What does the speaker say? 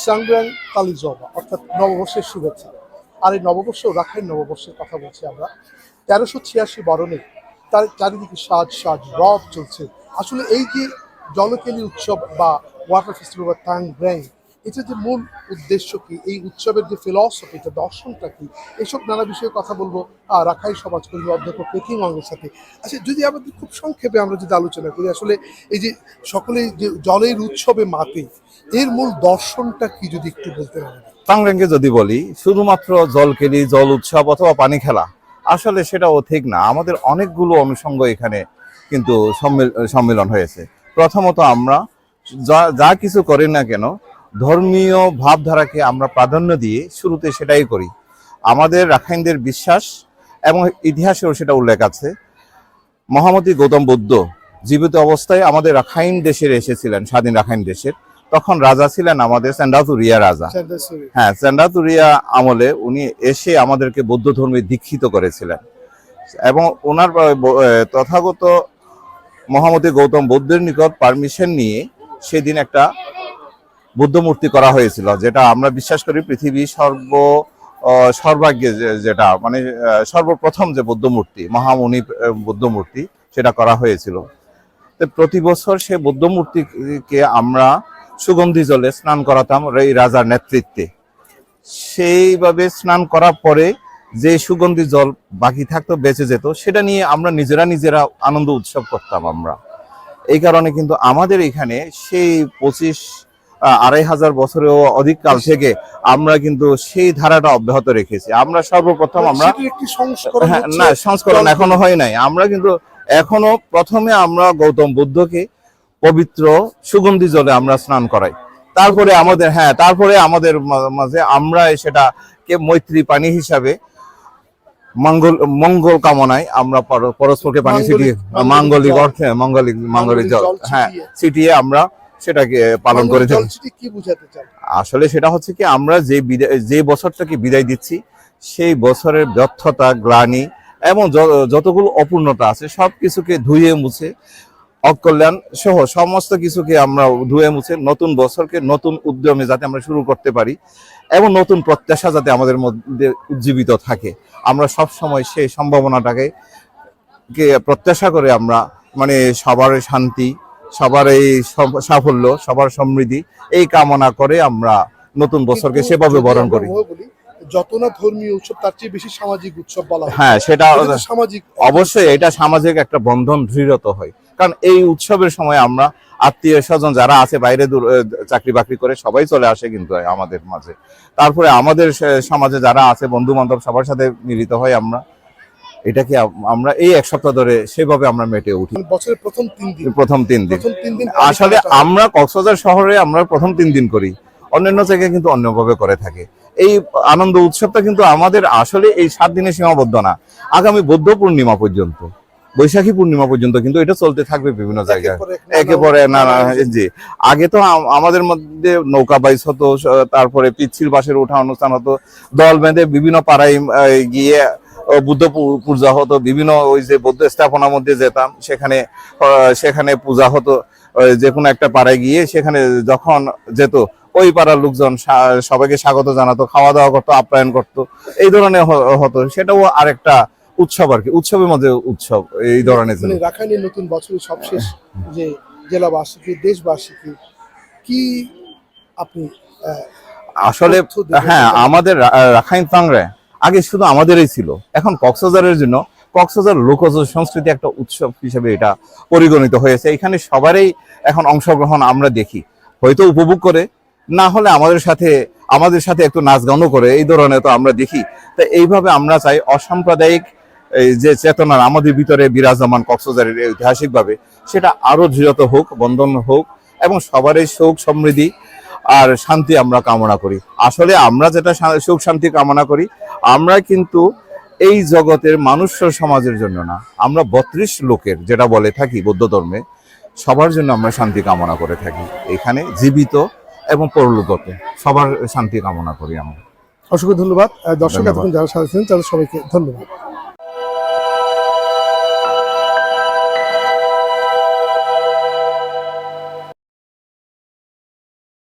সাংগ্রাং কালিজবা অর্থাৎ নববর্ষের শুভেচ্ছা। আর এই নববর্ষ রাখাইন নববর্ষের কথা বলছি আমরা। 1386 বরণে তার চারিদিকে সাজ সাজ রব চলছে। আসলে এই যে জলকেলী উৎসব বা ওয়াটার ফেস্টিভ্যাল বা টাং ব্র্যাং, এটা যে মূল উদ্দেশ্য কি, এই উৎসবের যে ফিলসফি, এটা দর্শনটা কি, এইসব নানা বিষয়ে কথা বলবো রাখাইন সমাজকর্মী অধ্যক্ষ পেথিং অঙ্গের সাথে। আচ্ছা, যদি আমাদের খুব সংক্ষেপে আমরা যদি আলোচনা করি, আসলে এই যে সকলেই যে জলের উৎসবে মাতে, এর মূল দর্শনটা কি যদি একটু বলতে পারেন। টাংগ্রাংকে যদি বলি শুধুমাত্র জলকেলি, জল উৎসব অথবা পানি খেলা, আসলে সেটাও ঠিক না। আমাদের অনেকগুলো অনুষঙ্গ এখানে কিন্তু সম্মিলন হয়েছে। প্রথমত আমরা যা কিছু করি না কেন, ধর্মীয় ভাবধারাকে আমরা প্রাধান্য দিয়ে শুরুতে সেটাই করি। আমাদের রাখাইনদের বিশ্বাস এবং ইতিহাসেও সেটা উল্লেখ আছে। মহামতি গৌতম বুদ্ধ জীবিত অবস্থায় আমাদের রাখাইন দেশের এসেছিলেন, স্বাধীন রাখাইন দেশের। তখন রাজা ছিলেন আমাদের সেন্ডাতুরিয়া রাজা। হ্যাঁ, সেন্ডাতুরিয়া আমলে উনি এসে আমাদেরকে বৌদ্ধ ধর্মে দীক্ষিত করেছিলেন এবং ওনার তথাগত মহামতি গৌতম বুদ্ধের নিকট পারমিশন নিয়ে সেদিন একটা বুদ্ধ মূর্তি করা হয়েছিল, যেটা আমরা বিশ্বাস করি পৃথিবী সর্বাগ্যে, যেটা মানে সর্বপ্রথম যে বুদ্ধ মূর্তি, মহামুনি বুদ্ধ মূর্তি, সেটা করা হয়েছিল। তো প্রতি বছর সে বুদ্ধ মূর্তিকে আমরা সুগন্ধি জলে স্নান করাতাম এই রাজার নেতৃত্বে। সেইভাবে স্নান করার পরে যে সুগন্ধি জল বাকি থাকতো, বেঁচে যেত, সেটা নিয়ে আমরা নিজেরা আনন্দ উৎসব করতাম আমরা। এই কারণে কিন্তু আমাদের এখানে সেই 25,500 বছরেও অধিক কাল থেকে আমরা কিন্তু সেই ধারাটা অব্যাহত রেখেছি। আমরা সর্বপ্রথম আমরা না, সংস্করণ এখনো হয় নাই। আমরা কিন্তু এখনো প্রথমে আমরা গৌতম বুদ্ধকে পবিত্র সুগন্ধি জলে আমরা স্নান করাই। তারপরে আমাদের মাঝে আমরা সেটাকে মৈত্রী পানি হিসাবে মঙ্গল কামনায় আমরা পরস্পরকে পানি ছিটিয়ে, মাঙ্গলিক অর্থে মাঙ্গলিক জল ছিটিয়ে আমরা সেটাকে পালন করে থাকি। আসলে সেটা হচ্ছে কি, আমরা যে বছরটাকে বিদায় দিচ্ছি, সেই বছরের ব্যর্থতা, গ্লানি এবং যতগুলো অপূর্ণতা আছে সবকিছুকে ধুয়ে মুছে, অকল্যাণ সহ সমস্ত কিছুকে আমরা ধুয়ে মুছে নতুন বছরকে নতুন উদ্যমে যাতে আমরা শুরু করতে পারি এবং নতুন প্রত্যাশা যাতে আমাদের মধ্যে উজ্জীবিত থাকে, আমরা সব সময় সেই সম্ভাবনাটাকে প্রত্যাশা করে আমরা মানে সবার শান্তি, সবার এই সাফল্য, সবার সমৃদ্ধি এই কামনা করে আমরা নতুন বছরকে সেভাবে বরণ করি। যত না ধর্মীয় উৎসব, তার চেয়ে বেশি সামাজিক উৎসব বলা হয়। হ্যাঁ, সেটা সামাজিক, অবশ্যই এটা সামাজিক একটা বন্ধন দৃঢ়ত হয়। কারণ এই উৎসবের সময় আমরা আত্মীয় স্বজন যারা আছে বাইরে চাকরি বাকরি করে সবাই চলে আসে কিন্তু আমাদের মাঝে। তারপরে আমাদের সমাজে যারা আছে বন্ধু বান্ধব, সবার সাথে মিলিত হয় আমরা। এটাকে আমরা এই এক সপ্তাহ ধরে সেভাবে আমরা মেটে উঠি। বছরের প্রথম তিন দিন আসলে আমরা কক্সবাজার শহরে আমরা প্রথম 3 দিন করি, অন্যান্য জায়গায় কিন্তু অন্যভাবে করে থাকে। এই আনন্দ উৎসবটা কিন্তু আমাদের আসলে এই 7 দিনে সীমাবদ্ধ না, আগামী বৌদ্ধ পূর্ণিমা পর্যন্ত, বৈশাখী পূর্ণিমা পর্যন্ত কিন্তু এটা চলতে থাকবে বিভিন্ন জায়গায় একেবারে নানা। জি, আগে তো আমাদের মধ্যে নৌকা বাইচ হতো, তারপরে পিচ্ছিল বাসের ওঠা অনুষ্ঠান হতো, দল বেঁধে বিভিন্ন পাড়ায় গিয়ে বুদ্ধ পূজা হতো, বিভিন্ন ওই যে বৌদ্ধ স্থাপনার মধ্যে যেতাম, সেখানে পূজা হতো। যে কোনো একটা পাড়ায় গিয়ে সেখানে যখন যেত, ওই পাড়ার লোকজন সবাইকে স্বাগত জানাতো, খাওয়া দাওয়া করতো, আপ্যায়ন করতো, এই ধরনের হতো। সেটাও আরেকটা উৎসব আর কি, উৎসবের মধ্যে উৎসব এই ধরনের। রাখাইনের নতুন বছরের সবশেষ যে জেলাবাসীকে, দেশবাসীকে কি আপনি আসলে হ্যাঁ, আমাদের রাখাইন টাংরা আগে শুধু আমাদেরই ছিল, এখন কক্সবাজারের জন্য কক্সবাজার লোকজ সংস্কৃতি একটা উৎসব হিসেবে এটা পরিগণিত হয়েছে। এখানে সবারই এখন অংশগ্রহণ আমরা দেখি, হয়তো উপভোগ করে, না হলে আমাদের সাথে একটু নাচ গানও করে, এই ধরনের তো আমরা দেখি। তো এইভাবে আমরা চাই অসাম্প্রদায়িক যে চেতনা আমাদের ভিতরে বিরাজমান কক্সবাজারের ঐতিহাসিকভাবে, সেটা আরো দৃঢ় হোক, বন্ধন হোক এবং সবারই সুখ সমৃদ্ধি আর শান্তি আমরা কামনা করি। আসলে আমরা যেটা সুখ শান্তি কামনা করি, আমরা কিন্তু এই জগতের মানুষ সমাজের জন্য না, আমরা 32 লোকের, যেটা বলে থাকি বৌদ্ধ ধর্মে, সবার জন্য আমরা শান্তি কামনা করে থাকি। এখানে জীবিত এবং পরলোকতে সবার শান্তি কামনা করি আমরা। অসংখ্য ধন্যবাদ। দর্শক এতক্ষণ যারা সাথে ছিলেন তাদের সবাইকে ধন্যবাদ।